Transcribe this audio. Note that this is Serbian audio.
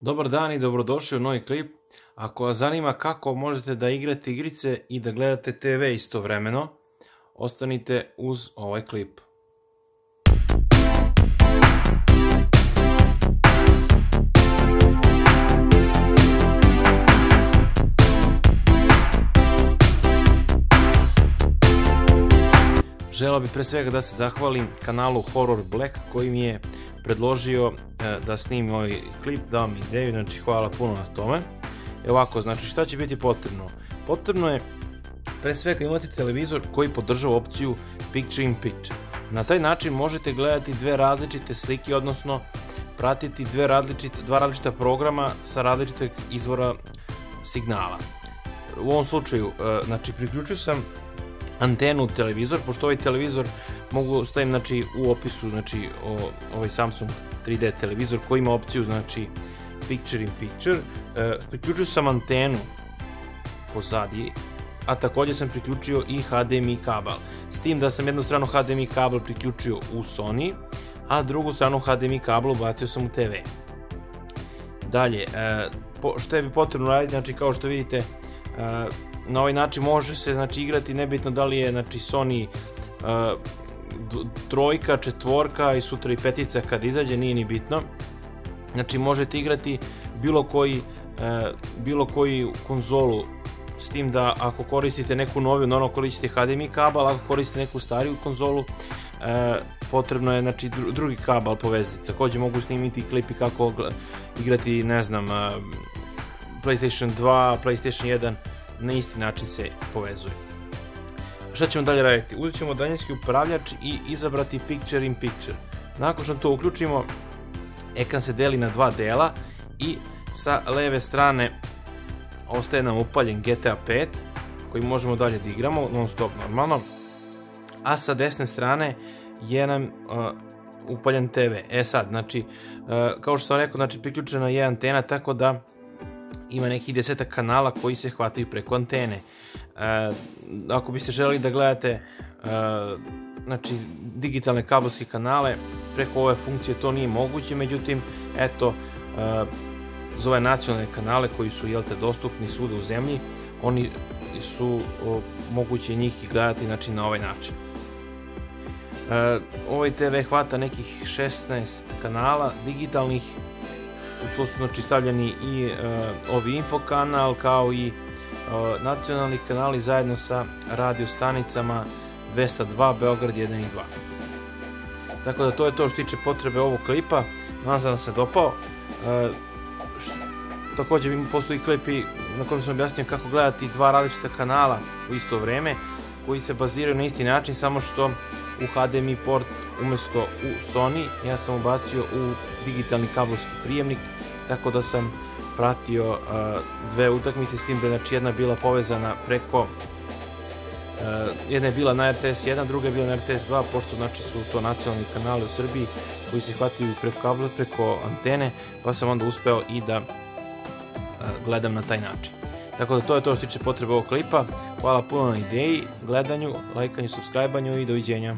Dobar dan i dobrodošli u novi klip. Ako vas zanima kako možete da igrate igrice i da gledate TV istovremeno, ostanite uz ovaj klip. Želeo bih pre svega da se zahvalim kanalu Horror Black koji mi je predložio da snimim ovaj klip, dao mi ideju, znači hvala puno na tome. Ovako, znači šta će biti potrebno? Potrebno je pre svega imati televizor koji podržava opciju Picture in Picture. Na taj način možete gledati dve različite slike, odnosno pratiti dva različita programa sa različitih izvora signala. U ovom slučaju, znači priključio sam antenu u televizor, pošto ovaj televizor mogu stavim znači u opisu, znači ovaj Samsung 3D televizor koji ima opciju znači Picture in Picture. Priključio sam antenu pozadi, a također sam priključio i HDMI kabel, s tim da sam jednu stranu HDMI kabel priključio u Sony, a drugu stranu HDMI kabel ubacio sam u TV. Dalje, što je potrebno raditi, znači kao što vidite, na ovaj način može se znači igrati, nebitno da li je znači Sony trojka, četvorka i sutra i petica kad izađe, nije ni bitno. Znači možete igrati bilo koju konzolu, s tim da ako koristite neku noviju, normalno koristite HDMI kabel, ako koristite neku stariju konzolu, potrebno je znači drugi kabel povezati. Također mogu snimiti klipi kako igrati, ne znam, PlayStation 2, PlayStation 1, na isti način se povezuje. Šta ćemo dalje raditi? Uzet ćemo daljinski upravljač i izabrati Picture in Picture. Nakon što to uključimo, ekran se deli na dva dela i sa leve strane ostaje nam upaljen GTA 5 koji možemo dalje da igramo non stop normalno, a sa desne strane je nam upaljen TV. Sad, znači, kao što sam rekao, znači priključena je antena, tako da ima nekih 10 kanala koji se hvataju preko antene. Ako biste želeli da gledate znači digitalne kabelske kanale preko ove funkcije, to nije moguće, međutim eto, za ove nacionalne kanale koji su dostupni svuda u zemlji, oni su moguće njih i gledati znači na ovaj način. Ovaj TV hvata nekih 16 kanala digitalnih. To su znači stavljeni i ovi info kanal kao i nacionalni kanali zajedno sa radio stanicama 202 Beograd 1 i 2. Tako da to je to što tiče potrebe ovog klipa. Nadam se da se dopao. Također postoji klipi na kojem sam objasnio kako gledati dva različita kanala u isto vreme koji se baziraju na isti način, samo što u HDMI port umjesto u Sony ja sam ubacio u digitalni kabelski prijemnik, tako da sam pratio dve utakmice, s tim da je znači jedna bila povezana preko, jedna je bila na RTS 1, druga je bila na RTS 2, pošto znači su to nacionalni kanali u Srbiji koji se hvataju preko kabla, preko antene, pa sam onda uspeo i da gledam na taj način. Tako da to je to što tiče potrebe ovog klipa. Hvala puno na ideji, gledanju, lajkanju, subscribanju i doviđenja.